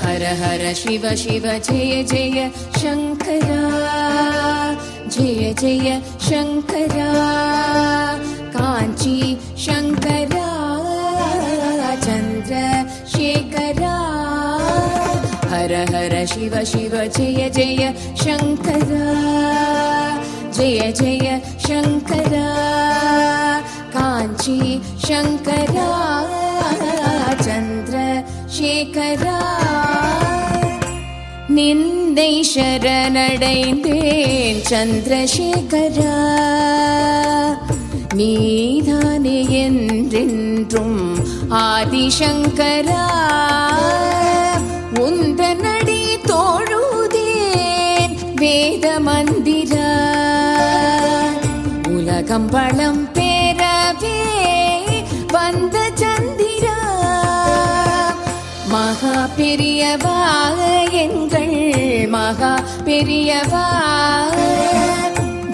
हर हर शिव शिव जय जय शंकरा, जय जय शंकरा, कांची शंकरा, चंद्रशेखरा। हर हर शिव शिव जय जय शंकरा, जय जय शंकरा, कांची शंकरा, चंद्रशेखरा। நின்னை சரணடைந்தேன் சந்திரசேகரா, நீதானே என்றென்றும் ஆதிசங்கரா. உந்தனடி தோழுதேன் வேத மந்திரா, உலகம் பலம் பெறவே வந்த சந்திரா. மகா பெரியவா எங்கள் மகா பெரியவா,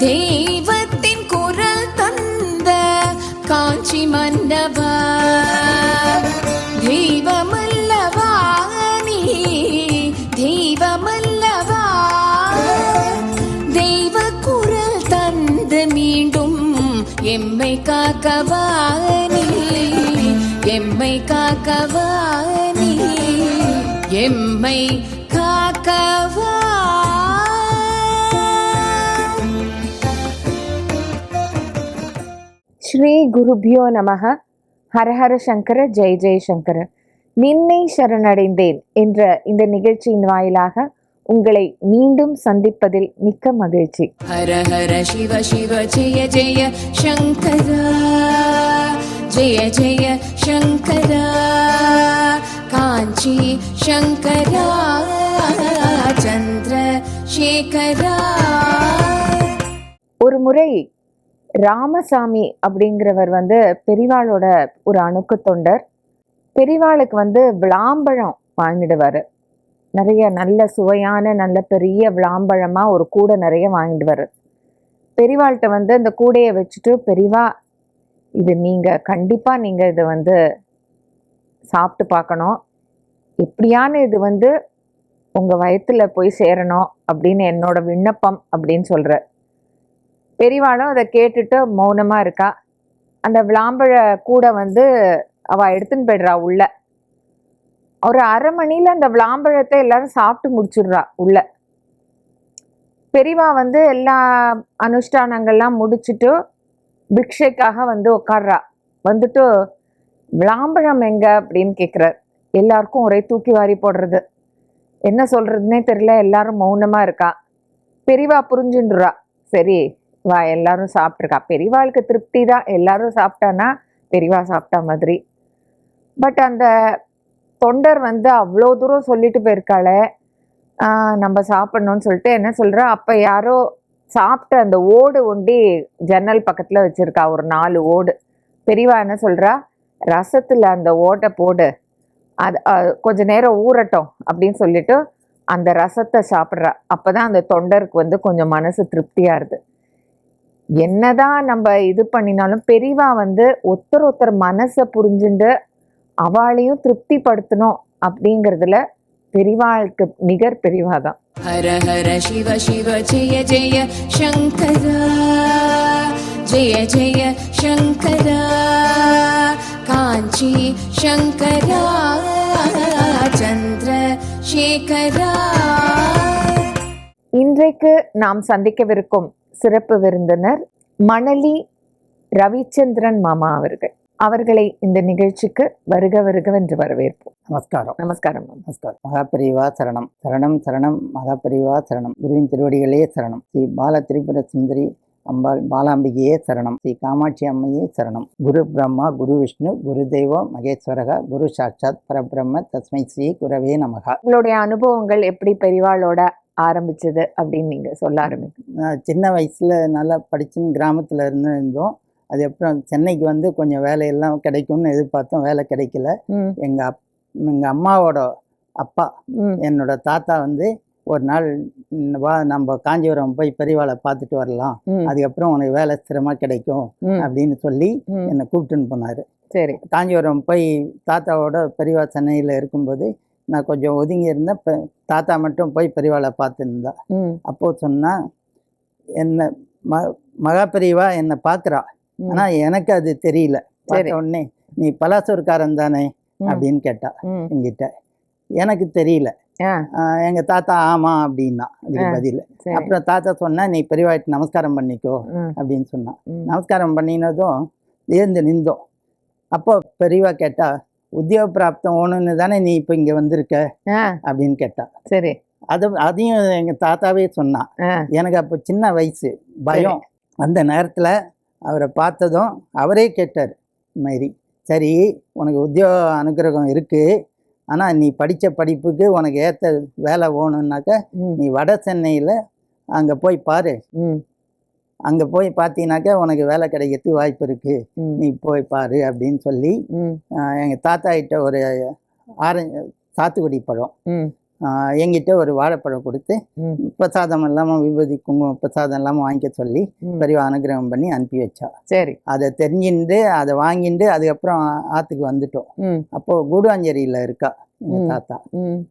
தெய்வத்தின் குரல் தந்த காஞ்சி மன்னவா. தெய்வமல்லவா நீ, தெய்வமல்லவா, தெய்வ குரல் தந்து மீண்டும் எம்மை காக்கவா நீ, எம்மை காக்கவா நீ, எம்மை காக்கவா. ஸ்ரீ குருபியோ நமக. ஹரஹர சங்கர, ஜெய் ஜெய் சங்கர. நின்னை சரணடைந்தேன் என்ற இந்த நிகழ்ச்சியின் வாயிலாக உங்களை மீண்டும் சந்திப்பதில் மிக்க மகிழ்ச்சி. ஹர ஹர சிவ சிவ ஜெய ஜெய சங்கரா, ஜெய ஜெய சங்கரா, காஞ்சி சங்கரா, சந்திரசேகரா. ஒரு முறை ராமசாமி அப்படிங்கிறவர் பெரிவாளோட ஒரு அணுக்கு தொண்டர். பெரிவாளுக்கு விளாம்பழம் வாங்கிடுவார். நிறைய நல்ல சுவையான நல்ல பெரிய விளாம்பழமா ஒரு கூடை நிறைய வாங்கிடுவார். பெரிவாள்கிட்ட அந்த கூடையை வச்சுட்டு, பெரிவா இது கண்டிப்பாக நீங்கள் இதை சாப்பிட்டு பார்க்கணும், எப்படியான இது உங்கள் வயிற்றில் போய் சேரணும் அப்படின்னு என்னோட விண்ணப்பம் அப்படின்னு சொல்கிறார். பெரிவாளும் அதை கேட்டுட்டு மௌனமாக இருக்கா. அந்த விளாம்பழ கூடை அவள் எடுத்துன்னு போய்டுறா உள்ள. ஒரு அரை மணியில் அந்த விளாம்பழத்தை எல்லாரும் சாப்பிட்டு முடிச்சிடுறா உள்ள. பெரிவா எல்லா அனுஷ்டானங்கள்லாம் முடிச்சுட்டு பிக்ஷைக்காக உட்கார்றா. வந்துட்டு விளாம்பழம் எங்க அப்படின்னு கேட்குறார். எல்லாருக்கும் ஒரே தூக்கி வாரி போடுறது, என்ன சொல்றதுன்னே தெரியல, எல்லாரும் மௌனமா இருக்கா. பெரிவா புரிஞ்சுன்றா, சரி வா எல்லாரும் சாப்பிட்ருக்கா, பெரிவாளுக்கு திருப்தி தான், எல்லாரும் சாப்பிட்டானா பெரிவா சாப்பிட்டா மாதிரி. பட் அந்த தொண்டர் அவ்வளோ தூரம் சொல்லிட்டு போயிருக்காளே, நம்ம சாப்பிட்ணுன்னு சொல்லிட்டு என்ன சொல்கிறா, அப்போ யாரோ சாப்பிட்ட அந்த ஓடு ஒண்டி ஜன்னல் பக்கத்தில் வச்சுருக்கா, ஒரு 4 ஓடு. பெரியவா என்ன சொல்கிறா, ரசத்தில் அந்த ஓட்டை போடு, அது கொஞ்ச நேரம் ஊறட்டும் அப்படின்னு சொல்லிட்டு அந்த ரசத்தை சாப்பிட்றா. அப்போ தான் அந்த தொண்டருக்கு கொஞ்சம் மனசு திருப்தியாகுது. என்னதான் நம்ம இது பண்ணினாலும் பெரியவா ஒருத்தர் மனசை புரிஞ்சுட்டு அவளையும் திருப்திப்படுத்தணும் அப்படிங்கிறதுல பெரிவாளுக்கு நிகர் பெரிவா தான். ஹர ஹர சிவ சிவ ஜெய ஜெய சங்கரா, ஜெய ஜெய சங்கரா, காஞ்சி சங்கரா, சந்திரசேகரா. இன்றைக்கு நாம் சந்திக்கவிருக்கும் சிறப்பு விருந்தினர் மணலி ரவிச்சந்திரன் மாமா அவர்கள். அவர்களை இந்த நிகழ்ச்சிக்கு வருக வருகவென்று வரவேற்போம். நமஸ்காரம். நமஸ்காரம். நமஸ்காரம். மகாபெரிவா சரணம். சரணம் சரணம் மகாபெரிவா சரணம். குருவின் திருவடிகளே சரணம். ஸ்ரீ பால திரிபுர சுந்தரி அம்பாள் பாலாம்பிகையே சரணம். ஸ்ரீ காமாட்சி அம்மையே சரணம். குரு பிரம்மா குரு விஷ்ணு குரு தெய்வ மகேஸ்வரக குரு சாட்சாத் பரபிரம்ம தஸ்மை ஸ்ரீ குரவே நமகா. உங்களுடைய அனுபவங்கள் எப்படி பெரிவாளோட ஆரம்பிச்சது அப்படின்னு நீங்க சொல்ல ஆரம்பிங்க. சின்ன வயசுல நல்லா படிச்சுன்னு கிராமத்துல இருந்தோம். அது அப்புறம் சென்னைக்கு கொஞ்சம் வேலையெல்லாம் கிடைக்கும்னு எதிர்பார்த்தோம், வேலை கிடைக்கல. எங்கள் அம்மாவோட அப்பா ம் என்னோட தாத்தா வந்து ஒரு நாள் வா நம்ம காஞ்சிபுரம் போய் பெரியவாளை பார்த்துட்டு வரலாம், ம் அதுக்கப்புறம் உனக்கு வேலை ஸ்திரமாக கிடைக்கும் ம் அப்படின்னு சொல்லி ம் என்னை கூப்பிட்டுன்னு போனார். சரி. காஞ்சிபுரம் போய் தாத்தாவோட பெரியவா சென்னையில் இருக்கும்போது நான் கொஞ்சம் ஒதுங்கி இருந்தேன். தாத்தா மட்டும் போய் பெரியவாளை பார்த்துருந்தா. ம் அப்போது சொன்னால் என்னை மகா பெரியவா என்னை பார்க்குறா, ம் ஆனால் எனக்கு அது தெரியல. சரி. பார்த்த உடனே நீ பலாசூர்காரன் தானே ம் அப்படின்னு கேட்டா ம் என்கிட்ட. எனக்கு தெரியல. ஆ எங்கள் தாத்தா ஆமாம் அப்படின்னா அதுக்கு ஆ பதில். சரி. அப்புறம் தாத்தா சொன்னா நீ பெரியவாய்ட்டு நமஸ்காரம் பண்ணிக்கோ ம் அப்படின்னு சொன்னான். ம் நமஸ்காரம் பண்ணினதும் எழுந்து நின்றோம். அப்போ பெரியவா கேட்டா, உத்தியோக பிராப்தம் ஒன்றுன்னு தானே நீ இப்போ இங்கே வந்திருக்க ஆ அப்படின்னு கேட்டா. சரி. அதையும் எங்கள் தாத்தாவே சொன்னான். ஆ எனக்கு அப்போ சின்ன வயசு, பயம். அந்த நேரத்தில் அவரை பார்த்ததும் அவரே கேட்டார் இந்த மாதிரி, சரி உனக்கு உத்தியோக அனுகிரகம் இருக்குது, ஆனால் நீ படித்த படிப்புக்கு உனக்கு ஏற்ற வேலை வேணும்னாக்க ம் நீ வட சென்னையில் அங்கே போய் பாரு, ம் அங்கே போய் பார்த்தீங்கன்னாக்கா உனக்கு வேலை கிடைக்கிறதுக்கு வாய்ப்பு இருக்குது, ம் நீ போய் பாரு அப்படின்னு சொல்லி ம் எங்கள் தாத்தா கிட்ட ஒரு சாத்துக்குடி பழம், ம் என்கிட்ட ஒரு வாழைப்பழம் கொடுத்து ம் பிரசாதம் இல்லாமல் விபூதி குங்குமம் பிரசாதம் இல்லாமல் வாங்கிக்க சொல்லி ம் பெரியவா அனுகிரகம் பண்ணி அனுப்பி வச்சா. சரி. அதை தெரிஞ்சுட்டு அதை வாங்கிட்டு அதுக்கப்புறம் ஆற்றுக்கு வந்துட்டோம். ம் அப்போது கூடுவாஞ்சேரியில் இருக்கா எங்கள் ம் தாத்தா. ம்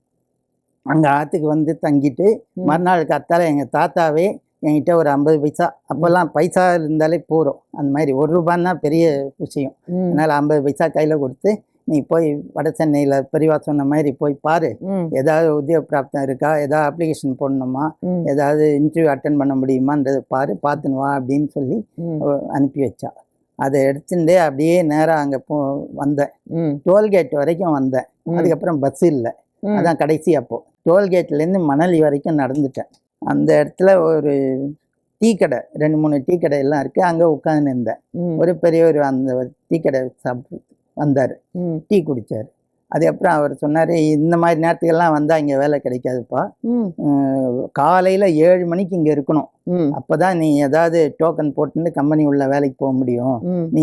அங்கே ஆற்றுக்கு வந்து தங்கிட்டு ம் மறுநாள் காத்தால எங்கள் தாத்தாவே என்கிட்ட ஒரு 50 பைசா, அப்போல்லாம் பைசா இருந்தாலே போகிறோம், அந்த மாதிரி 1 ரூபான்னா பெரிய விஷயம், ம் அதனால் 50 பைசா கையில் கொடுத்து நீ போய் வட சென்னையில் பெரியவா சொன்ன மாதிரி போய் பாரு, ம் ஏதாவது உத்தியோக பிராப்தம் இருக்கா, ஏதாவது அப்ளிகேஷன் போடணுமா, ம் ஏதாவது இன்டர்வியூ அட்டன் பண்ண முடியுமான்றதை பாரு, பார்த்துன்னு வா அப்படின்னு சொல்லி ம் அனுப்பி வச்சா. அதை எடுத்துட்டே அப்படியே நேராக அங்கே வந்தேன். ம் டோல்கேட் வரைக்கும் வந்தேன். ம் அதுக்கப்புறம் பஸ் இல்லை, ம் அதான் கடைசி. அப்போது டோல்கேட்லேருந்து மணலி வரைக்கும் நடந்துட்டேன். அந்த இடத்துல ஒரு டீ கடை, 2-3 டீ கடை எல்லாம் இருக்குது, அங்கே உட்காந்து இருந்தேன். ம் ஒரு பெரியவர் அந்த டீ கடை சாப்பிட்டு வந்தார், ம் டீ குடித்தார். அதுக்கப்புறம் அவர் சொன்னார், இந்த மாதிரி நேரத்துக்கெல்லாம் வந்தால் இங்கே வேலை கிடைக்காதுப்பா, ம் காலையில் 7 மணிக்கு இங்கே இருக்கணும், ம் அப்போ தான் நீ ஏதாவது டோக்கன் போட்டுன்னு கம்பெனி உள்ள வேலைக்கு போக முடியும், ம் நீ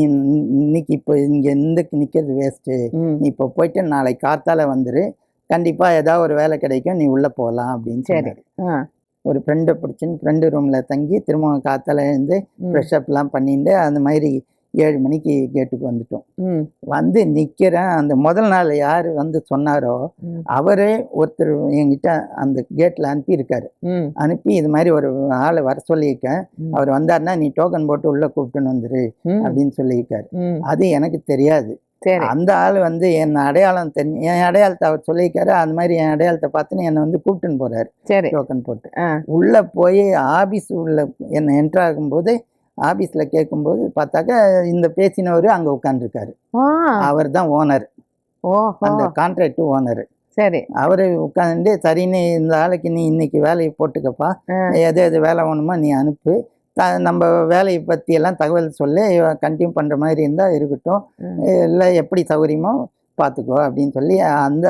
இன்னைக்கு இப்போ இங்கே இருந்து நிற்கிறது வேஸ்ட்டு, ம் நீ இப்போ போயிட்டு நாளைக்கு காத்தால வந்துரு, கண்டிப்பாக ஏதாவது ஒரு வேலை கிடைக்கும், நீ உள்ளே போகலாம் அப்படின்னு சரி. சொன்னார். ஆ ஒரு ஃப்ரெண்டை பிடிச்சின்னு ஃப்ரெண்டு ரூமில் தங்கி திரும்ப காத்தால இருந்து ம் ஃப்ரெஷ்அப்லாம் பண்ணிட்டு அந்த மாதிரி 7 மணிக்கு கேட்டுக்கு வந்துட்டோம். ம் வந்து நிற்கிறேன். அந்த முதல் நாள் யார் வந்து சொன்னாரோ ம் அவரே ஒருத்தர் என்கிட்ட அந்த கேட்டில் அனுப்பியிருக்காரு. ம் அனுப்பி இது மாதிரி ஒரு ஆளை வர சொல்லியிருக்கேன், ம் அவர் வந்தாருன்னா நீ டோக்கன் போட்டு உள்ளே கூப்பிட்டுன்னு வந்துரு ம் அப்படின்னு சொல்லியிருக்காரு. ம் அது எனக்கு தெரியாது. சரி. அந்த ஆள் வந்து என் அடையாளம் என் அடையாளத்தை அவர் சொல்லியிருக்காரு. அந்த மாதிரி என் அடையாளத்தை பார்த்துன்னு என்னை வந்து கூப்பிட்டுன்னு போகிறாரு சரி. டோக்கன் போட்டு. ஆ உள்ளே போய் ஆஃபீஸ் உள்ள என்னை என்ட்ரு ஆகும்போது ஆஃபீஸில் கேட்கும்போது பார்த்தாக்கா இந்த பேசினவர் அங்கே உட்காந்துருக்காரு. ஆ அவர் தான் ஓனர், ஓஹோ அந்த கான்ட்ராக்ட் ஓனர். சரி. அவர் உட்காந்து சரின்னு இந்த ஆளுக்கு நீ இன்னைக்கு வேலையை போட்டுக்கப்பா, ஆ எது எது வேலை வேணுமோ நீ அனுப்பு, நம்ம வேலையை பற்றியெல்லாம் தகவல் சொல்லி கண்டினியூ பண்ணுற மாதிரி இருந்தால் இருக்கட்டும், ம் இல்லை எப்படி சௌகரியமோ பார்த்துக்கோ அப்படின்னு சொல்லி அந்த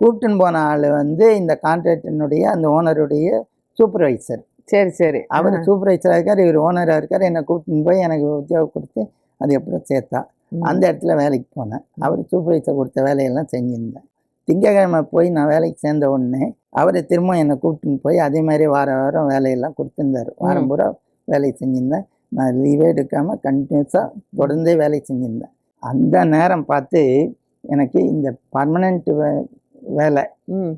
கூப்பிட்டுன்னு போன ஆள் வந்து இந்த கான்ட்ராக்டினுடைய அந்த ஓனருடைய சூப்பர்வைசர். சரி சரி. அவர் சூப்பர்வைசராக இருக்கார், இவர் ஓனராக இருக்கார். என்னை கூப்பிட்டுன்னு போய் எனக்கு உத்தியோகம் கொடுத்து அதுக்கப்புறம் சேர்த்தா. அந்த இடத்துல வேலைக்கு போனேன். அவர் சூப்பர்வைசர் கொடுத்த வேலையெல்லாம் செஞ்சுருந்தேன். திங்கக்கிழமை போய் நான் வேலைக்கு சேர்ந்த உடனே அவர் திரும்ப என்னை கூப்பிட்டுன்னு போய் அதே மாதிரி வாரம் வேலையெல்லாம் கொடுத்துருந்தார். வாரம் பூரா வேலை செஞ்சுருந்தேன். நான் லீவே எடுக்காமல் கண்டினியூஸாக தொடர்ந்தே வேலை செஞ்சுருந்தேன். அந்த நேரம் பார்த்து எனக்கு இந்த பர்மனெண்ட் வேலை ம்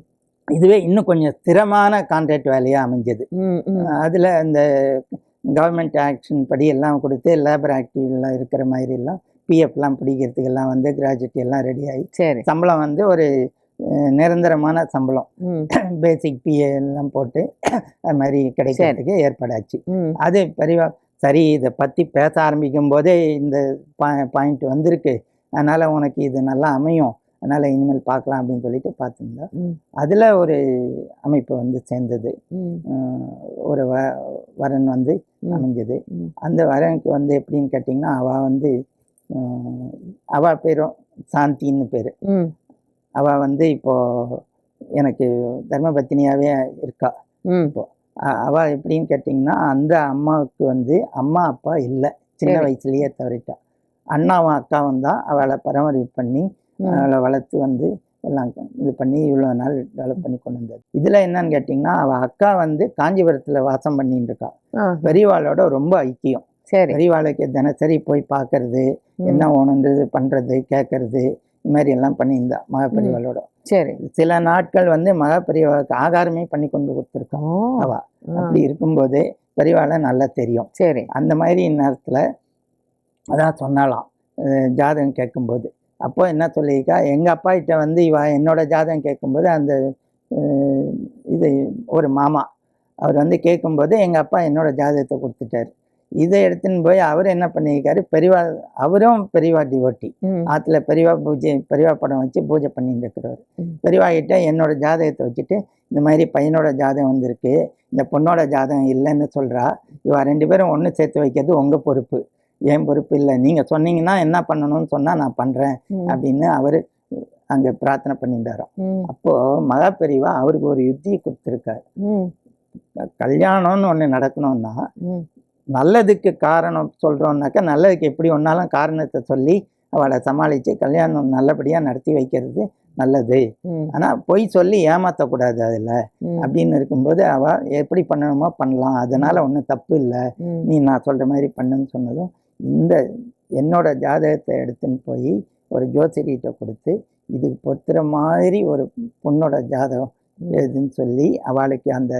இதுவே இன்னும் கொஞ்சம் ஸ்திரமான கான்ட்ராக்ட் வேலையாக அமைஞ்சது. ம் ம் அதில் இந்த கவர்மெண்ட் ஆக்ஷன் படி எல்லாம் கொடுத்து லேபர் ஆக்டிவ்லாம் இருக்கிற மாதிரிலாம் பிஎஃப்லாம் பிடிக்கிறதுக்கெல்லாம் வந்து கிராஜுவேட் எல்லாம் ரெடி ஆகி சரி. சம்பளம் வந்து ஒரு நிரந்தரமான சம்பளம், ம் பேசிக் பிஏ எல்லாம் போட்டு அது மாதிரி கிடைக்கிறதுக்கு ஏற்பாடாச்சு. ம் அது பெரியவா சரி இதை பற்றி பேச ஆரம்பிக்கும் போதே இந்த பாயிண்ட் வந்திருக்கு, அதனால் உனக்கு இது நல்லா அமையும், அதனால் இனிமேல் பார்க்கலாம் அப்படின்னு சொல்லிட்டு பார்த்துருந்தா ம் அதில் ஒரு அமைப்பு வந்து சேர்ந்தது. ம் ஒரு வரன் வந்து ம் அமைஞ்சது. ம் அந்த வரனுக்கு வந்து எப்படின்னு கேட்டிங்கன்னா அவள் வந்து அவள் பேரும் சாந்தின்னு பேர். ம் அவள் வந்து இப்போது எனக்கு தர்மபத்தினியாகவே இருக்கா. ம் இப்போது அவள் எப்படின்னு கேட்டிங்கன்னா அந்த அம்மாவுக்கு வந்து அம்மா அப்பா இல்லை, சின்ன சரி. வயசுலேயே தவறிட்டா. அண்ணாவும் அக்காவும் தான் அவளை பராமரிப்பு பண்ணி ம் அவளை வளர்த்து வந்து எல்லாம் இது பண்ணி இவ்வளோ நாள் டெவலப் பண்ணி கொண்டு வந்தது. இதில் என்னன்னு கேட்டிங்கன்னா, அவள் அக்கா வந்து காஞ்சிபுரத்தில் வாசம் பண்ணிட்டு இருக்கா. பெரியவாளோட ரொம்ப ஐக்கியம். சரி. பெரியவாளுக்கு தினசரி போய் பார்க்கறது, என்ன வேணுன்றது பண்ணுறது, கேட்கறது, இது மாதிரி எல்லாம் பண்ணியிருந்தா மகாபெரிவாளோட. சரி. சில நாட்கள் வந்து மகாபெரிவாளுக்கு ஆகாரமே பண்ணி கொண்டு கொடுத்துருக்கா அவ. அப்படி இருக்கும்போது பெரியவாளை நல்லா தெரியும். சரி. அந்த மாதிரி நேரத்தில் அதான் சொன்னாலாம் ஜாதகம் கேட்கும்போது. அப்போ என்ன சொல்லியிருக்கா, எங்கள் அப்பா கிட்ட வந்து இவ என்னோட ஜாதகம் கேட்கும்போது அந்த இது ஒரு மாமா அவர் வந்து கேட்கும்போது எங்கள் அப்பா என்னோட ஜாதகத்தை கொடுத்துட்டாரு. இதை எடுத்துன்னு போய் அவர் என்ன பண்ணியிருக்காரு, பெரியவா அவரும் பெரியவா டிவோட்டி, ஆற்றுல பெரியவா பூஜை பெரியவா படம் வச்சு பூஜை பண்ணிட்டு இருக்கிறவர். பெரியவா கிட்ட என்னோட ஜாதகத்தை வச்சுட்டு இந்த மாதிரி பையனோட ஜாதகம் வந்திருக்கு, இந்த பொண்ணோட ஜாதகம் இல்லைன்னு சொல்கிறா, இவ 2 பேரும் ஒன்று சேர்த்து வைக்கிறது உங்கள் பொறுப்பு, என் பொறுப்பு இல்லை, நீங்கள் சொன்னீங்கன்னா என்ன பண்ணணும்னு சொன்னால் நான் பண்ணுறேன் அப்படின்னு அவர் அங்கே பிரார்த்தனை பண்ணிட்டாராம். அப்போது மகாபெரிவா அவருக்கு ஒரு யுத்தியை கொடுத்துருக்காரு. கல்யாணம்னு ஒன்று நடக்கணும்னா நல்லதுக்கு காரணம் சொல்கிறோம்னாக்கா, நல்லதுக்கு எப்படி ஒன்றாலும் காரணத்தை சொல்லி அவளை சமாளித்து கல்யாணம் நல்லபடியாக நடத்தி வைக்கிறது நல்லது. ஆனால் பொய் சொல்லி ஏமாற்றக்கூடாது அதில் அப்படின்னு இருக்கும்போது அவள் எப்படி பண்ணணுமோ பண்ணலாம், அதனால் ஒன்றும் தப்பு இல்லை, நீ நான் சொல்கிற மாதிரி பண்ணுன்னு சொன்னதும் இந்த என்னோட ஜாதகத்தை எடுத்துன்னு போய் ஒரு ஜோசியர்கிட்ட கொடுத்து இதுக்கு பொறுத்துற மாதிரி ஒரு பொண்ணோட ஜாதகம் எதுன்னு சொல்லி அவளுக்கு அந்த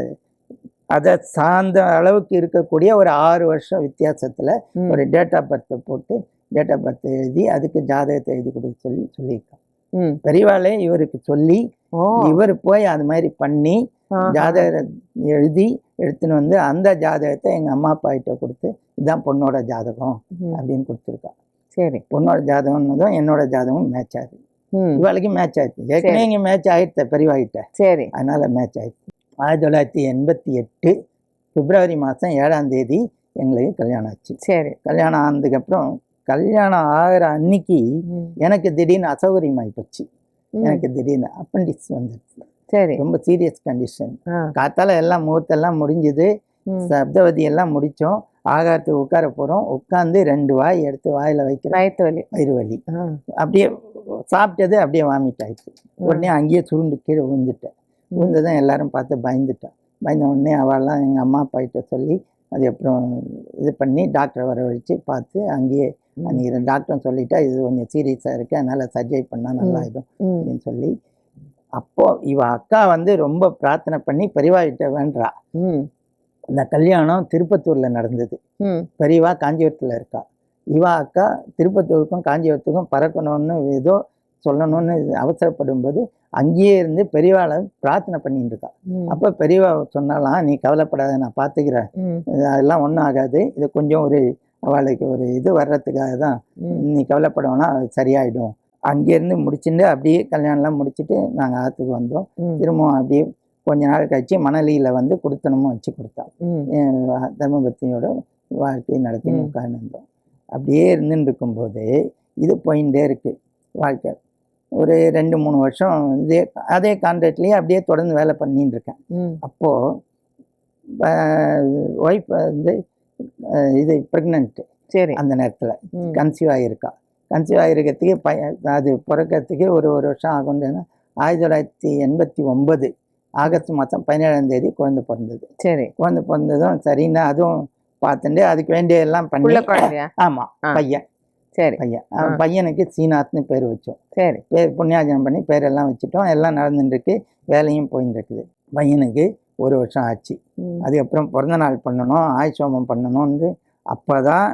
அதை சார்ந்த அளவுக்கு இருக்கக்கூடிய ஒரு 6 வருஷம் வித்தியாசத்தில் ஒரு டேட் ஆஃப் பர்த்தை போட்டு டேட் ஆஃப் பர்த் எழுதி அதுக்கு ஜாதகத்தை எழுதி கொடுக்க சொல்லியிருக்கான். பெரியவாளே இவருக்கு சொல்லி இவர் போய் அது மாதிரி பண்ணி ஜாதகத்தை எழுதி எடுத்துன்னு வந்து அந்த ஜாதகத்தை எங்கள் அம்மா அப்பா கிட்ட கொடுத்து இதுதான் பொண்ணோட ஜாதகம் அப்படின்னு கொடுத்துருக்கா. சரி. பொண்ணோட ஜாதகம்னதும் என்னோட ஜாதகம் மேட்ச் ஆகுது. இவாளுக்கு மேட்ச் ஆயிடுச்சு. ஏற்கனவே இங்கே மேட்ச் ஆகிடுத்த பெரியவாகிட்ட. சரி. அதனால மேட்ச் ஆயிடுச்சு. 1988 பிப்ரவரி மாதம் 7ஆம் தேதி எங்களுக்கு கல்யாணம் ஆச்சு. சரி. கல்யாணம் ஆனதுக்கப்புறம் கல்யாணம் ஆகிற அன்னைக்கு எனக்கு திடீர்னு அசௌகரியமாகி போச்சு. எனக்கு திடீர்னு அப்பண்டிக்ஸ் வந்துடுச்சு. சரி. ரொம்ப சீரியஸ் கண்டிஷன். காத்தால எல்லாம் முகூர்த்தெல்லாம் முடிஞ்சுது, சப்தவதி எல்லாம் முடித்தோம், ஆகாரத்துக்கு உட்கார போகிறோம், உட்காந்து 2 வாய் எடுத்து வாயில் வைக்கிறேன், வயிறு வலி. அப்படியே சாப்பிட்டது அப்படியே வாமிட் ஆயிடுச்சு. உடனே அங்கேயே சுருண்டு கீழே விழுந்துட்டேன். விழுந்ததும் எல்லாரும் பார்த்து பயந்துட்டேன். பயந்த உடனே அவெல்லாம் எங்கள் அம்மா அப்பா கிட்ட சொல்லி அது அப்புறம் இது பண்ணி டாக்டரை வரவழைச்சு பார்த்து அங்கேயே அன்றைக்கி டாக்டரும் சொல்லிட்டா இது கொஞ்சம் சீரியஸாக இருக்குது, அதனால் சர்ஜரி பண்ணால் நல்லாயிடும் அப்படின்னு சொல்லி. அப்போது இவ அக்கா வந்து ரொம்ப பிரார்த்தனை பண்ணி பெரியவா கிட்ட வேண்டா. இந்த கல்யாணம் திருப்பத்தூரில் நடந்தது. பெரியவா காஞ்சிபுரத்தில் இருக்கா. இவா அக்கா திருப்பத்தூருக்கும் காஞ்சிபுரத்துக்கும் பறக்கணும்னு ஏதோ சொல்லணும்னு அவசரப்படும் போது அங்கேயே இருந்து பெரியவாளை பிரார்த்தனை பண்ணிட்டு இருக்கா. அப்போ பெரியவா சொன்னாலாம், நீ கவலைப்படாத, நான் பார்த்துக்கிறேன், அதெல்லாம் ஒன்றும் ஆகாது, இது கொஞ்சம் ஒரு அவளுக்கு ஒரு இது வர்றதுக்காக தான், நீ கவலைப்படணும்னா சரியாயிடும். அங்கேருந்து முடிச்சுட்டு அப்படியே கல்யாணம்லாம் முடிச்சுட்டு நாங்கள் ஆற்றுக்கு வந்தோம். திரும்பவும் அப்படியே கொஞ்ச நாள் கழிச்சு மணலியில் வந்து கொடுத்தனமும் வச்சு கொடுத்தா. தர்மபத்தினியோட வாழ்க்கையை நடத்தி உட்கார்ந்துருந்தோம். அப்படியே இருந்துட்டு இருக்கும்போது இது போயிட்டே இருக்கு வாழ்க்கை. ஒரு 2-3 வருஷம் அதே கான்ட்ராக்ட்லேயே அப்படியே தொடர்ந்து வேலை பண்ணிட்டு இருக்கேன். அப்போது ஒய்ஃப் வந்து இது ப்ரெக்னென்ட்டு. சரி. அந்த நேரத்தில் கன்சீவ் ஆகியிருக்கா. கன்சீவ் ஆகிருக்கிறதுக்கு அது பிறக்கிறதுக்கு ஒரு வருஷம் ஆகும்னா 1989 ஆகஸ்ட் மாதம் 17ஆம் தேதி குழந்தை பிறந்தது. சரி. குழந்தை பிறந்ததும் சரின்னா அதுவும் பார்த்துட்டு அதுக்கு வேண்டிய எல்லாம் பண்ணி. ஆமாம், பையன். சரி. பையனுக்கு சீனாத்னு பேர் வச்சோம். சரி. பேர் புண்ணியாஜனம் பண்ணி பேரெல்லாம் வச்சுட்டோம். எல்லாம் நடந்துட்டுருக்கு, வேலையும் போயின்னு இருக்குது. பையனுக்கு 1 வருஷம் ஆச்சு. அதுக்கப்புறம் பிறந்த நாள் பண்ணணும், ஆயுஷோமம் பண்ணணும்னு அப்போ தான்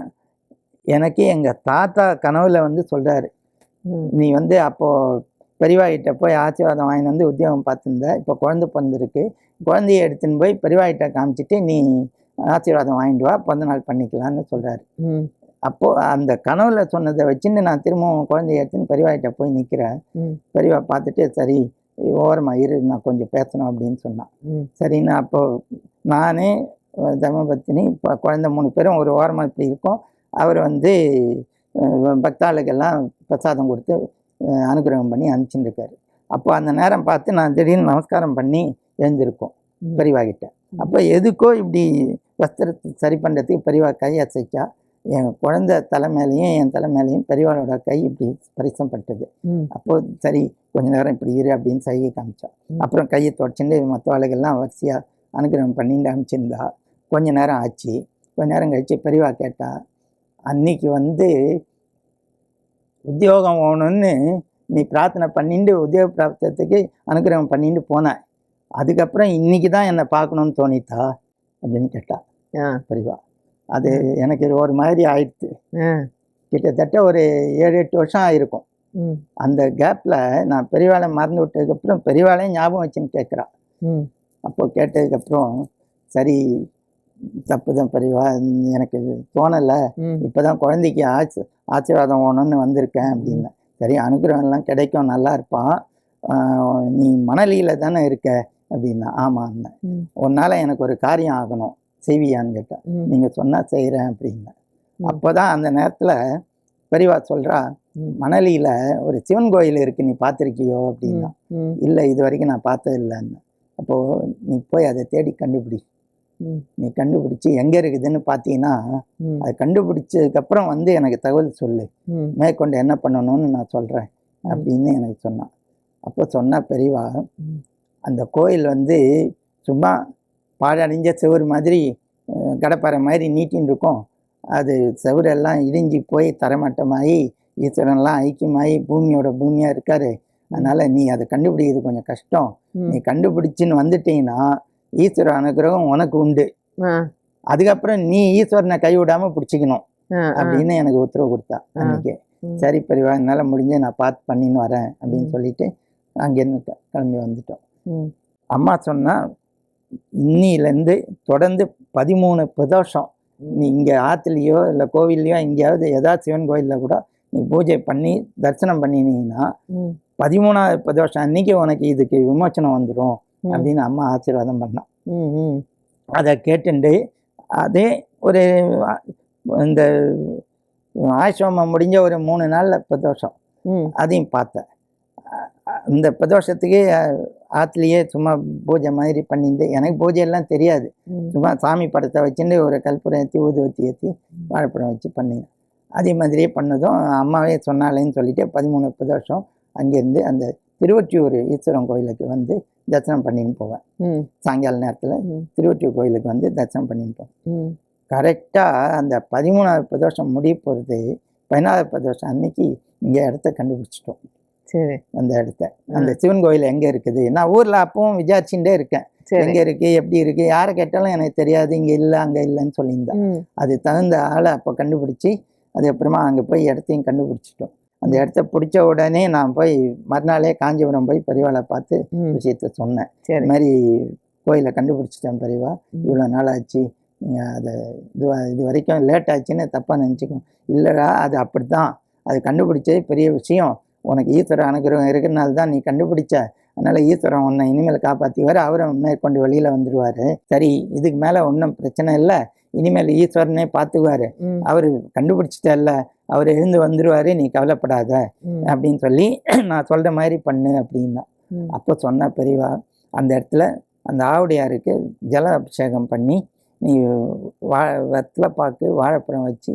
எனக்கு எங்கள் தாத்தா கனவுல வந்து சொல்கிறாரு, நீ வந்து அப்போது பெரியவாகிட்ட போய் ஆசீர்வாதம் வாங்கிட்டு வந்து உத்தியோகம் பார்த்துருந்த, இப்போ குழந்தை பிறந்திருக்கு, குழந்தைய எடுத்துன்னு போய் பெரியவாகிட்ட காமிச்சிட்டு நீ ஆசீர்வாதம் வாங்கிட்டு வா, பிறந்த நாள் பண்ணிக்கலான்னு சொல்கிறாரு. அப்போது அந்த கனவுல சொன்னதை வச்சுன்னு நான் திரும்பவும் குழந்தைய எடுத்துன்னு பெரியவாகிட்ட போய் நிற்கிறேன். பெரியவா பார்த்துட்டு சரி ஓரமாக இரு, நான் கொஞ்சம் பேசணும் அப்படின்னு சொன்னான். சரின்னு அப்போது நானே தர்மபத்தினி இப்போ குழந்தை 3 பேரும் ஒரு ஓரமாக இப்படி இருக்கோம். அவர் வந்து பக்தாளுக்கெல்லாம் பிரசாதம் கொடுத்து அனுகிரகம் பண்ணி அனுப்பிச்சுட்டு இருக்காரு. அப்போ அந்த நேரம் பார்த்து நான் திடீர்னு நமஸ்காரம் பண்ணி எழுந்திருக்கோம் பெரியவாகிட்ட. அப்போ எதுக்கோ இப்படி வஸ்திரத்தை சரி பண்ணுறதுக்கு பெரியவா கை அசைச்சா என் குழந்தை தலை மேலேயும் என் தலை மேலேயும் பெரியவாளோட கை இப்படி ஸ்பரிசம் பட்டது. அப்போது சரி கொஞ்ச நேரம் இப்படி இரு அப்படின்னு சைகை காமிச்சா. அப்புறம் கையை தொடச்சுட்டு மற்ற ஆளுகள்லாம் வரிசையாக அனுகிரகம் பண்ணிட்டு அனுப்பிச்சிருந்தா. கொஞ்ச நேரம் ஆச்சு. கொஞ்ச நேரம் கழிச்சு பெரியவா கேட்டா, அன்னைக்கு உத்தியோகம் போகணுன்னு நீ பிரார்த்தனை பண்ணிட்டு உத்தியோக பிராப்தத்துக்கு அனுகிரகம் பண்ணிட்டு போனேன், அதுக்கப்புறம் இன்னைக்கு தான் என்னை பார்க்கணுன்னு தோணித்தா அப்படின்னு கேட்டா பெரியவா. அது எனக்கு ஒரு மாதிரி ஆயிடுச்சு. கிட்டத்தட்ட ஒரு 7-8 வருஷம் ஆயிருக்கும். அந்த கேப்பில் நான் பெரியவாளை மறந்து விட்டதுக்கப்புறம் பெரியவாளையும் ஞாபகம் வச்சுன்னு கேட்குறா. அப்போ கேட்டதுக்கப்புறம் சரி தப்பு தான் பெரியவா, எனக்கு தோணலை, இப்போதான் குழந்தைக்கு ஆசீர்வாதம் ஓணும்னு வந்திருக்கேன் அப்படின்னு. சரி அனுகிரகம்லாம் கிடைக்கும், நல்லா இருப்பான், நீ மணலியில் தானே இருக்க அப்படின்னா. ஆமாம், உன்னால் எனக்கு ஒரு காரியம் ஆகணும், செய்வியான்னு கேட்டேன். நீங்கள் சொன்னால் செய்கிறேன் அப்படின்னேன். அப்போ தான் அந்த நேரத்தில் பெரியவா சொல்கிறா, மணலியில் ஒரு சிவன் கோயில் இருக்குது, நீ பார்த்துருக்கியோ அப்படின்னா. இல்லை இது வரைக்கும் நான் பார்த்தது இல்லைன்னு. அப்போது நீ போய் அதை தேடி கண்டுபிடி, நீ கண்டுபிடிச்சி எங்கே இருக்குதுன்னு பார்த்தீங்கன்னா அதை கண்டுபிடிச்சதுக்கப்புறம் எனக்கு தகவல் சொல்லு, மேற்கொண்டு என்ன பண்ணணும்னு நான் சொல்கிறேன் அப்படின்னு எனக்கு சொன்னான். அப்போ சொன்னா பெரியவா, அந்த கோயில் சும்மா பாழடைஞ்ச செவுறு மாதிரி கடப்பாறை மாதிரி நீட்டின்னு இருக்கும். அது செவுரெல்லாம் இடிஞ்சி போய் தரமட்டமாகி ஈஸ்வரன்லாம் ஐக்கியமாகி பூமியாக இருக்காரு. அதனால் நீ அதை கண்டுபிடிக்கிறது கொஞ்சம் கஷ்டம். நீ கண்டுபிடிச்சின்னு வந்துட்டீங்கன்னா ஈஸ்வர அனுகிரகம் உனக்கு உண்டு, அதுக்கப்புறம் நீ ஈஸ்வரனை கைவிடாமல் பிடிச்சிக்கணும் அப்படின்னு எனக்கு உத்தரவு கொடுத்தா அன்னைக்கு. சரி பெரியவா, என்னால் முடிஞ்சு நான் பார்த்து பண்ணின்னு வரேன் அப்படின்னு சொல்லிட்டு அங்கேருந்து கிளம்பி வந்துட்டோம். அம்மா சொன்னா, இன்னிலேருந்து தொடர்ந்து 13 பிரதோஷம் நீ இங்கே ஆற்றுலையோ இல்லை கோவில்லையோ எங்கேயாவது ஏதாவது சிவன் கோயிலில் கூட நீ பூஜை பண்ணி தரிசனம் பண்ணினீங்கன்னா 13ஆவது பிரதோஷம் அன்னைக்கு உனக்கு இதுக்கு விமோச்சனம் வந்துடும் அப்படின்னு அம்மா ஆசீர்வாதம் பண்ணான். அதை கேட்டுண்டு அதே ஒரு இந்த ஆயுஷ்வாமம் முடிஞ்ச ஒரு 3 நாளில் பிரதோஷம் அதையும் பார்த்தேன். இந்த பிரதோஷத்துக்கு ஆற்றுலையே சும்மா பூஜை மாதிரி பண்ணிட்டு, எனக்கு பூஜையெல்லாம் தெரியாது, சும்மா சாமி படத்தை வச்சுட்டு ஒரு கற்பூரம் ஏற்றி ஊதுவத்தி ஏற்றி வாழைப்பழம் வச்சு பண்ணினேன். அதே மாதிரியே பண்ணதும் அம்மாவே சொன்னாலேன்னு சொல்லிட்டு 13 பிரதோஷம் அங்கேருந்து அந்த திருவொற்றியூர் ஈஸ்வரன் கோயிலுக்கு தரிசனம் பண்ணின்னு போவேன். சாயங்கால நேரத்தில் திருவொற்றியூர் கோயிலுக்கு தரிசனம் பண்ணின்னு போவேன். கரெக்டாக அந்த 13ஆவது பிரதோஷம் முடிய போகிறது, 14ஆவது பிரதோஷம் அன்னைக்கு இங்கே இடத்த கண்டுபிடிச்சிட்டோம். சரி, அந்த இடத்த, அந்த சிவன் கோயில் எங்கே இருக்குது, நான் ஊரில் அப்பவும் விசாரிச்சுட்டே இருக்கேன், எங்கே இருக்குது எப்படி இருக்குது, யாரை கேட்டாலும் எனக்கு தெரியாது, இங்கே இல்லை அங்கே இல்லைன்னு சொல்லியிருந்தேன். அது தகுந்த ஆளை அப்போ கண்டுபிடிச்சி அதுக்கப்புறமா அங்கே போய் இடத்தையும் கண்டுபிடிச்சிட்டோம். அந்த இடத்த பிடிச்ச உடனே நான் போய் மறுநாளே காஞ்சிபுரம் போய் பெரியவாளை பார்த்து விஷயத்த சொன்னேன். இது மாதிரி கோயிலை கண்டுபிடிச்சிட்டேன் பெரியவா, இவ்வளோ நாள் ஆச்சு, நீங்கள் அதை இது வரைக்கும் லேட் ஆச்சுன்னு தப்பாக நினச்சிக்கோங்க. இல்லைடா, அது அப்படி தான், அது கண்டுபிடிச்சே பெரிய விஷயம், உனக்கு ஈஸ்வர அனுகிரகம் இருக்கிறனால தான் நீ கண்டுபிடிச்ச, அதனால் ஈஸ்வரன் உன்னை இனிமேல் காப்பாற்றிவார், அவரை மேற்கொண்டு வெளியில் வந்துடுவார். சரி, இதுக்கு மேலே ஒன்றும் பிரச்சனை இல்லை, இனிமேல் ஈஸ்வரனே பார்த்துக்குவார், அவர் கண்டுபிடிச்சிட்டல்ல, அவர் எழுந்து வந்துடுவார், நீ கவலைப்படாத அப்படின்னு சொல்லி நான் சொல்கிற மாதிரி பண்ணு அப்படின்னா. அப்போ சொன்ன பெரியவா, அந்த இடத்துல அந்த ஆவுடையாருக்கு ஜல அபிஷேகம் பண்ணி நீ வெத்தலை பாக்கு வாழைப்பழம் வச்சு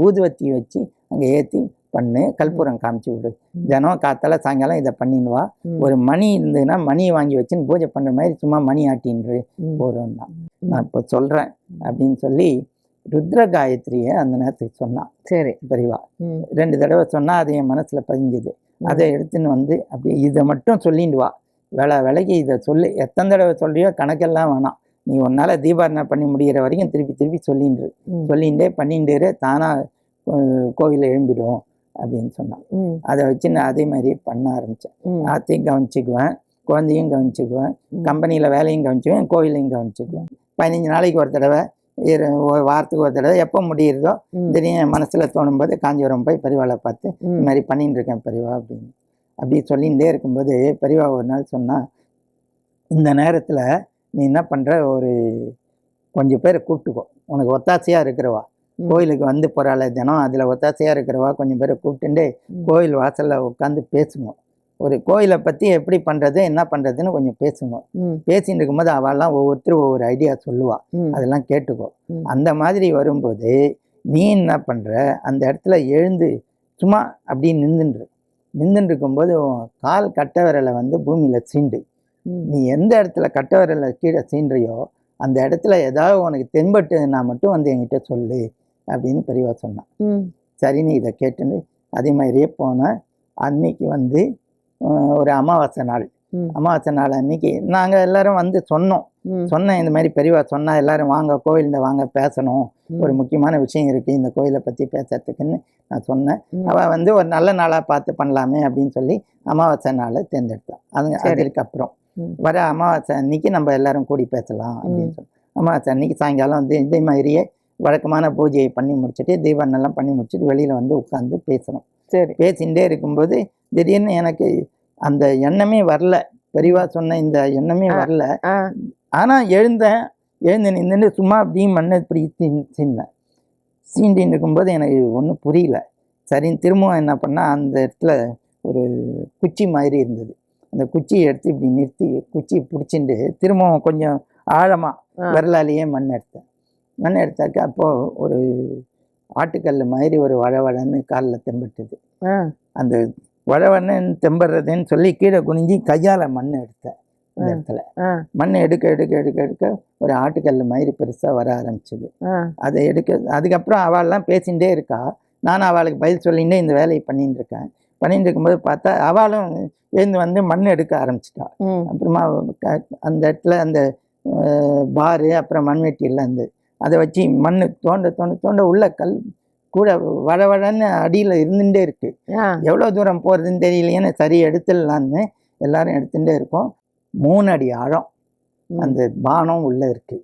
ஊதுவத்தி வச்சு அங்கே ஏற்றி பண்ணு, கற்பூரம் காமிச்சு விடு, தினம் காத்தால சாயங்காலம் இதை பண்ணிடுவா, ஒரு மணி இருந்ததுன்னா மணியை வாங்கி வச்சுன்னு பூஜை பண்ணுற மாதிரி சும்மா மணி ஆட்டின்று போகிறோம் தான் நான் இப்போ சொல்கிறேன் அப்படின்னு சொல்லி ருத்ர காயத்ரியை அந்த நேரத்துக்கு சொன்னான். சரி பெரியவா 2 தடவை சொன்னால் அது என் மனசில் பதிஞ்சுது. அதை எடுத்துன்னு அப்படியே இதை மட்டும் சொல்லிட்டு வா, விலைக்கு இதை சொல்லி, எத்தனை தடவை சொல்றியோ கணக்கெல்லாம் வேணாம், நீ உன்னால் தீபாரணை பண்ணி முடிகிற வரைக்கும் திருப்பி சொல்லிகிட்டே பண்ணிட்டு தானாக கோவிலில் எழும்பிடும் அப்படின்னு சொன்னான். அதை வச்சு நான் அதே மாதிரி பண்ண ஆரம்பித்தேன். ஆத்தையும் கவனிச்சுக்குவேன், குழந்தையும் கவனிச்சுக்குவேன், கம்பெனியில் வேலையும் கவனிச்சுக்குவேன், கோவிலையும் கவனிச்சுக்குவேன். 15 நாளைக்கு ஒரு தடவை, வாரத்துக்கு ஒரு தடவை, எப்போ முடியுறதோ திடீர்னு மனசில் தோணும்போது காஞ்சிபுரம் போய் பெரியவாளை பார்த்து இந்த மாதிரி பண்ணிட்டு இருக்கேன் பெரியவா அப்படின்னு அப்படி சொல்லிகிட்டே இருக்கும்போது பெரியவா ஒரு நாள் சொன்னால், இந்த நேரத்தில் நீ என்ன பண்ணுற, ஒரு கொஞ்சம் பேரை கூப்பிட்டுக்கோ, உனக்கு ஒத்தாசையாக இருக்கிறவா, கோயிலுக்கு போகிறாள் தினம், அதில் ஒத்தாசையாக இருக்கிறவா கொஞ்சம் பேரை கூப்பிட்டுட்டு கோயில் வாசலில் உட்காந்து பேசுங்க, ஒரு கோயிலை பற்றி எப்படி பண்ணுறது என்ன பண்ணுறதுன்னு கொஞ்சம் பேசுங்க. பேசிட்டு இருக்கும்போது அவெல்லாம் ஒவ்வொருத்தரும் ஒவ்வொரு ஐடியா சொல்லுவா, அதெல்லாம் கேட்டுக்கோ. அந்த மாதிரி வரும்போது நீ என்ன பண்ணுற, அந்த இடத்துல எழுந்து சும்மா அப்படியே நின்றுட்டு இருக்கும்போது உன் கால் கட்டை விரலை வந்து பூமியில் சீண்டு. நீ எந்த இடத்துல கட்டை விரலை கீழே சீன்றியோ அந்த இடத்துல ஏதாவது உனக்கு தென்பட்டுன்னா மட்டும் வந்து என்கிட்ட சொல்லு அப்படின்னு பெரியவா சொன்னான். சரின்னு இதை கேட்டுன்னு அதே மாதிரியே போனேன். அன்னைக்கு வந்து ஒரு அமாவாசை நாள் அன்னைக்கு நாங்கள் எல்லாரும் வந்து சொன்னேன் இந்த மாதிரி பெரியவா சொன்னா எல்லாரும் வாங்க கோயில்ல வாங்க பேசணும், ஒரு முக்கியமான விஷயம் இருக்கு இந்த கோயிலை பற்றி பேசுறதுக்குன்னு நான் சொன்னேன். அவள் வந்து ஒரு நல்ல நாளாக பார்த்து பண்ணலாமே அப்படின்னு சொல்லி அமாவாசை நாளை தேர்ந்தெடுத்தான். அதுக்கப்புறம் வர அமாவாசை அன்னைக்கு நம்ம எல்லாரும் கூடி பேசலாம் அப்படின்னு சொல்லி அமாவாசை அன்னைக்கு சாயங்காலம் வந்து இதே மாதிரியே வழக்கமான பூஜையை பண்ணி முடிச்சுட்டு தீபாவளெல்லாம் பண்ணி முடிச்சுட்டு வெளியில் வந்து உட்காந்து பேசணும். சரி, பேசிகிட்டே இருக்கும்போது திடீர்னு எனக்கு அந்த எண்ணமே வரல, பெரியவா சொன்ன இந்த எண்ணமே வரல. ஆனால் எழுந்து நின்று சும்மா அப்படியே மண்ணை இப்படி சீண்டின்னு இருக்கும்போது எனக்கு ஒன்றும் புரியல. சரின்னு திரும்பவும் என்ன பண்ணால் அந்த இடத்துல ஒரு குச்சி மாதிரி இருந்தது. அந்த குச்சியை எடுத்து இப்படி நிறுத்தி குச்சியை பிடிச்சிட்டு திரும்பவும் கொஞ்சம் ஆழமாக விரலாலேயே மண் எடுத்தாக்க அப்போது ஒரு ஆட்டுக்கல் மாதிரி ஒரு வழவழன்னு காலில் தெம்பட்டுது. அந்த வழவழன்னு தெம்படுறதுன்னு சொல்லி கீழே குனிஞ்சி கையால் மண் எடுத்தேன். அந்த இடத்துல மண் எடுக்க ஒரு ஆட்டுக்கல் மாதிரி பெருசாக வர ஆரம்பிச்சுது. அதை அதுக்கப்புறம் அவள்லாம் பேசிகிட்டே இருக்கா, நானும் அவளுக்கு பதில் சொல்லிகிட்டே இந்த வேலையை பண்ணிட்டு இருக்கும்போது பார்த்தா அவளும் எழுந்து வந்து மண் எடுக்க ஆரம்பிச்சிட்டா. அப்புறமா அந்த இடத்துல அந்த பாரு அப்புறம் மண்வெட்டி எல்லாம் இருந்தது, அதை வச்சு மண் தோண்ட உள்ள கல் கூட வழவழன்னு அடியில் இருந்துகிட்டே இருக்கு. எவ்வளோ தூரம் போகிறதுன்னு தெரியலையேன்னு சரி எடுத்துடலான்னு எல்லாரும் எடுத்துகிட்டே இருக்கோம். 3 அடி ஆழம் அந்த பானம் உள்ள இருக்கு.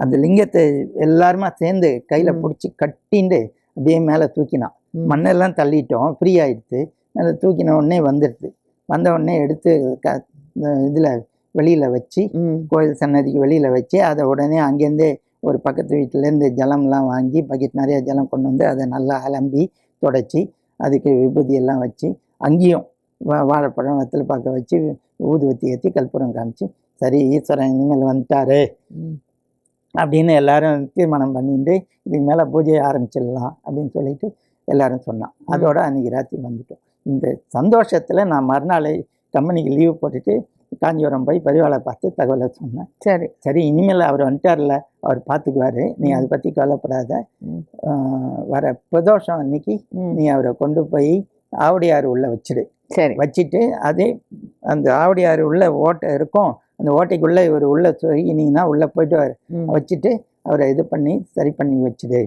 அந்த லிங்கத்தை எல்லாருமா சேர்ந்து கையில் பிடிச்சி கட்டிண்டு அப்படியே மேலே தூக்கினான். மண்ணெல்லாம் தள்ளிட்டோம், ஃப்ரீ ஆகிடுது. மேலே தூக்கின உடனே வந்த உடனே எடுத்து இதில் வெளியில் வச்சு கோயில் சன்னதிக்கு வெளியில் வச்சு அதை உடனே அங்கேருந்தே ஒரு பக்கத்து வீட்டிலேருந்து ஜலம்லாம் வாங்கி பக்கெட் நிறைய ஜலம் கொண்டு வந்து அதை நல்லா அலம்பி தொடச்சி அதுக்கு விபூதியெல்லாம் வச்சு அங்கேயும் வாழைப்பழம் வெத்தலை பார்க்க வச்சு ஊதுவத்தி ஏற்றி கற்பூரம் காமிச்சு சரி ஈஸ்வரன் இனிமேல் வந்துட்டாரு அப்படின்னு எல்லாரும் தீர்மானம் பண்ணிட்டு இதுக்கு மேலே பூஜையை ஆரம்பிச்சிடலாம் அப்படின்னு சொல்லிட்டு எல்லாரும் சொன்னான். அதோட அன்றைக்கி ராத்திரி வந்துட்டோம். இந்த சந்தோஷத்தில் நான் மறுநாள் கம்பெனிக்கு லீவு போட்டுட்டு காஞ்சிபுரம் போய் பெரியவாளை பார்த்து தகவலை சொன்னேன். சரி இனிமேல் அவர் வந்துட்டார்ல, அவர் பார்த்துக்குவார், நீ அதை பற்றி கவலைப்படாத, வர பிரதோஷம் அன்னைக்கு நீ அவரை கொண்டு போய் ஆவடியாறு உள்ள வச்சுட்டு அதே அந்த ஆவடியாறு உள்ள ஓட்டை இருக்கும், அந்த ஓட்டைக்குள்ளே இவர் உள்ள சொருகினீங்கன்னா உள்ளே போயிட்டு வச்சுட்டு அவரை இது பண்ணி சரி பண்ணி வச்சுடு.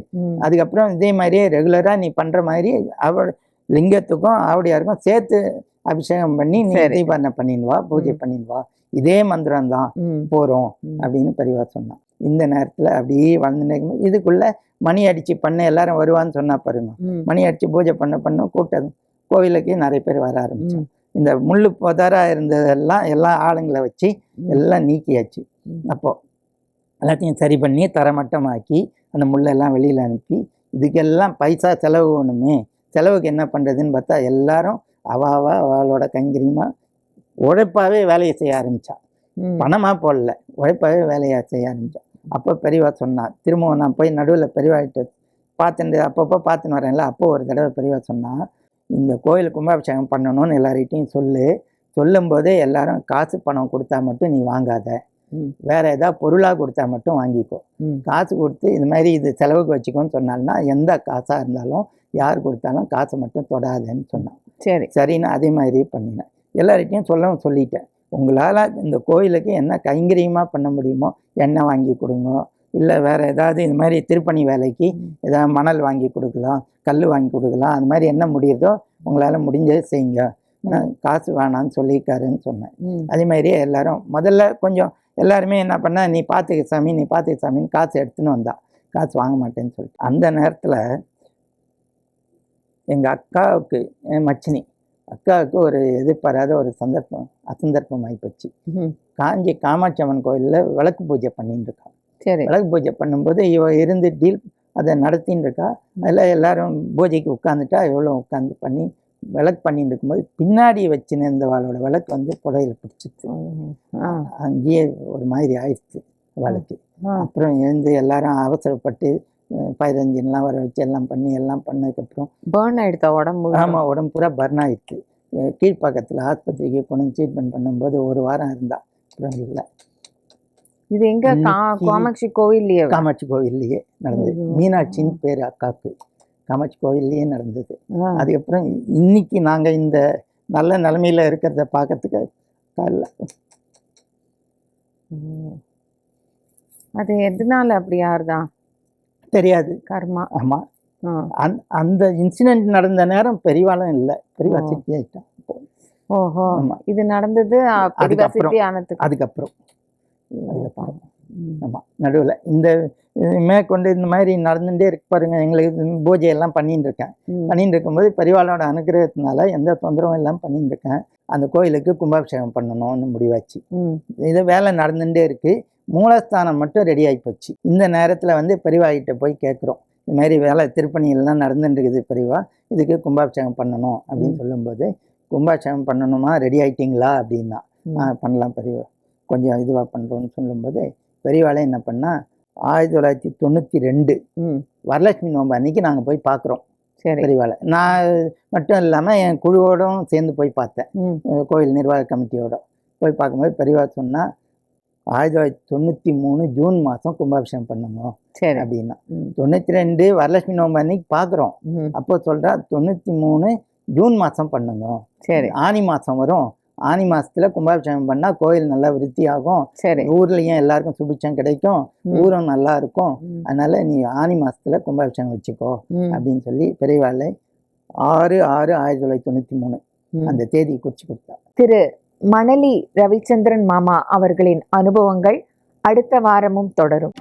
அதுக்கப்புறம் இதே மாதிரியே ரெகுலராக நீ பண்ணுற மாதிரி அவர் லிங்கத்துக்கும் ஆவடியாருக்கும் சேர்த்து அபிஷேகம் பண்ணி நீ தீபாவளி பண்ணிடுவா, பூஜை பண்ணிடுவா, இதே மந்திரம் தான் போகிறோம் அப்படின்னு பெரியவா சொன்னான். இந்த நேரத்தில் அப்படியே வளர்ந்துட்டு இதுக்குள்ளே மணி அடித்து பண்ண எல்லாரும் வருவான்னு சொன்னா பாருங்க, மணி அடித்து பூஜை பண்ண கூட்டம் கோவிலுக்கு நிறைய பேர் வர ஆரம்பித்தோம். இந்த முள்ளு புதராக இருந்ததெல்லாம் எல்லா ஆளுங்களை வச்சு எல்லாம் நீக்கியாச்சு. அப்போது எல்லாத்தையும் சரி பண்ணி தரமட்டமாக்கி அந்த முள்ளெல்லாம் வெளியில் அனுப்பி இதுக்கெல்லாம் பைசா செலவு ஒன்றுமே, செலவுக்கு என்ன பண்ணுறதுன்னு பார்த்தா எல்லாரும் அவளோட கைங்கரியமாக உழைப்பாகவே வேலையை செய்ய ஆரம்பித்தான். பணமாக போடல, உழைப்பாகவே வேலையை செய்ய ஆரம்பித்தான். அப்போ பெரியவா சொன்னார், திரும்பவும் நான் போய் நடுவில் பெரியவாகிட்ட பார்த்துட்டு அப்பப்போ பார்த்துன்னு வரேன்ல, அப்போ ஒரு தடவை பெரியவா சொன்னால் இந்த கோயில் கும்பாபிஷேகம் பண்ணணும்னு எல்லார்கிட்டையும் சொல்லும்போதே எல்லாரும் காசு பணம் கொடுத்தா மட்டும் நீ வாங்காத, வேற ஏதாவது பொருளாக கொடுத்தா மட்டும் வாங்கிக்கோ, காசு கொடுத்து இது மாதிரி இது செலவுக்கு வச்சுக்கோன்னு சொன்னால்னா எந்த காசாக இருந்தாலும் யார் கொடுத்தாலும் காசை மட்டும் தொடாதுன்னு சொன்னான். சரின்னு அதே மாதிரியே பண்ணினேன். எல்லார்கிட்டையும் சொல்லிட்டேன், உங்களால் இந்த கோயிலுக்கு என்ன கைங்கரியமாக பண்ண முடியுமோ எண்ணெய் வாங்கி கொடுங்க, இல்லை வேறு ஏதாவது இது மாதிரி திருப்பணி வேலைக்கு ஏதாவது மணல் வாங்கி கொடுக்கலாம், கல் வாங்கி கொடுக்கலாம், அது மாதிரி என்ன முடியுதோ உங்களால் முடிஞ்சது செய்யுங்க, காசு வேணான்னு சொல்லியிருக்காருன்னு சொன்னேன். அதே மாதிரியே எல்லாரும் முதல்ல கொஞ்சம் எல்லாருமே என்ன பண்ண, நீ பார்த்துக்க சாமின்னு காசு எடுத்துன்னு வந்தா, காசு வாங்க மாட்டேன்னு சொல்லிட்டு. அந்த நேரத்தில் எங்கள் அக்காவுக்கு, என் மச்சினி அக்காவுக்கு ஒரு எதிர்பாராத ஒரு அசந்தர்ப்பம் ஆகிப்போச்சு. காமாட்சி அம்மன் கோயிலில் விளக்கு பூஜை பண்ணிட்டு இருக்கான். விளக்கு பூஜை பண்ணும்போது இவ இருந்து அதை நடத்தின்னு இருக்கா. அதில் எல்லாரும் பூஜைக்கு உட்காந்துட்டா, எவ்வளோ உட்காந்து பண்ணி விளக்கு பண்ணிட்டு இருக்கும்போது பின்னாடி வச்சுன்னு இருந்தவாளோட விளக்கு வந்து புடையில பிடிச்சிச்சு. அங்கேயே ஒரு மாதிரி ஆயிடுச்சு அவளுக்கு. அப்புறம் எழுந்து எல்லாரும் அவசரப்பட்டு ஃபயர் என்ஜின்லாம் வர வச்சு எல்லாம் பண்ணி எல்லாம் பண்ணதுக்கப்புறம் பேர்ன் ஆயிடுதா உடம்பு? ஆமாம், உடம்பு பூரா பர்ன் ஆயிடுச்சு. கீழ்ப்பாக்கத்தில் ஆஸ்பத்திரிக்கு கொண்டு ட்ரீட்மெண்ட் பண்ணும்போது 1 வாரம் இருந்தா. அப்புறம் இல்லை. இது எங்க? காமாட்சி கோவில்லையே? காமாட்சி கோவில்லையே நடந்தது. மீனாட்சின்னு பேர் அக்காவுக்கு. காமாட்சி கோவில்லையே நடந்தது. அதுக்கப்புறம் இன்னைக்கு நாங்கள் இந்த நல்ல நிலைமையில இருக்கிறத பார்க்கறதுக்கு காலைல. அது எதனால அப்படி யாருதான் தெரியாது. கர்மா. ஆமாம். அந்த இன்சிடென்ட் நடந்த நேரம் பெரியவாளும் இல்லை. பெரியவா சித்தி ஆயிட்டான். ஓஹோ. ஆமா. இது நடந்தது பெரியவா சித்தி ஆனதுக்கு அதுக்கப்புறம் ஆமாம். நடுவில் இந்த மேற்கொண்டு இந்த மாதிரி நடந்துகிட்டே இருக்கு பாருங்க. எங்களுக்கு பூஜையெல்லாம் பண்ணிட்டு இருக்கும்போது பெரியவாளோட அனுகிரகத்தினால எந்த தொந்தரவும் இல்லாமல் பண்ணிட்டு இருக்கேன். அந்த கோயிலுக்கு கும்பாபிஷேகம் பண்ணணும்னு முடிவாச்சு. இது வேலை நடந்துகிட்டே இருக்கு. மூலஸ்தானம் மட்டும் ரெடி ஆகி போச்சு. இந்த நேரத்தில் வந்து பெரியவாகிட்ட போய் கேட்குறோம், இந்த மாதிரி வேலை திருப்பணியெல்லாம் நடந்துட்டு இருக்குது பெரியவா, இதுக்கு கும்பாபிஷேகம் பண்ணணும் அப்படின்னு சொல்லும்போது, கும்பாபிஷேகம் பண்ணணுமா, ரெடி ஆகிட்டிங்களா அப்படின்னா, பண்ணலாம் பெரியவா, கொஞ்சம் இதுவாக பண்ணுறோன்னு சொல்லும்போது பெரியவாளே என்ன பண்ணால் 1992 வரலட்சுமி நோம்பு அன்னைக்கு நாங்கள் போய் பார்க்குறோம் பெரியவாளை. நான் மட்டும் இல்லாமல் என் குழுவோடும் சேர்ந்து போய் பார்த்தேன். கோயில் நிர்வாக கமிட்டியோட போய் பார்க்கும்போது பெரியவா சொன்னால் 1993 ஜூன் மாதம் கும்பாபிஷேகம் பண்ணுங்க அப்படின்னா. 92 வரலட்சுமி நோம்பு அன்னைக்கு பார்க்குறோம். அப்போ சொல்கிறா 93 ஜூன் மாதம் பண்ணுங்க. ஆனி மாதம் வரும், ஆனி மாசத்துல கும்பாபிஷேகம் பண்ணா கோயில் நல்லா விருத்தி ஆகும், ஊர்லயும் எல்லாருக்கும் சுபிட்சம் கிடைக்கும், ஊரும் நல்லா இருக்கும், அதனால நீ ஆனி மாசத்துல கும்பாபிஷேகம் வச்சுக்கோ அப்படின்னு சொல்லி பெரியவாளை 6/6/1993 அந்த தேதி குறிச்சு கொடுத்தா. திரு மணலி ரவிச்சந்திரன் மாமா அவர்களின் அனுபவங்கள் அடுத்த வாரமும் தொடரும்.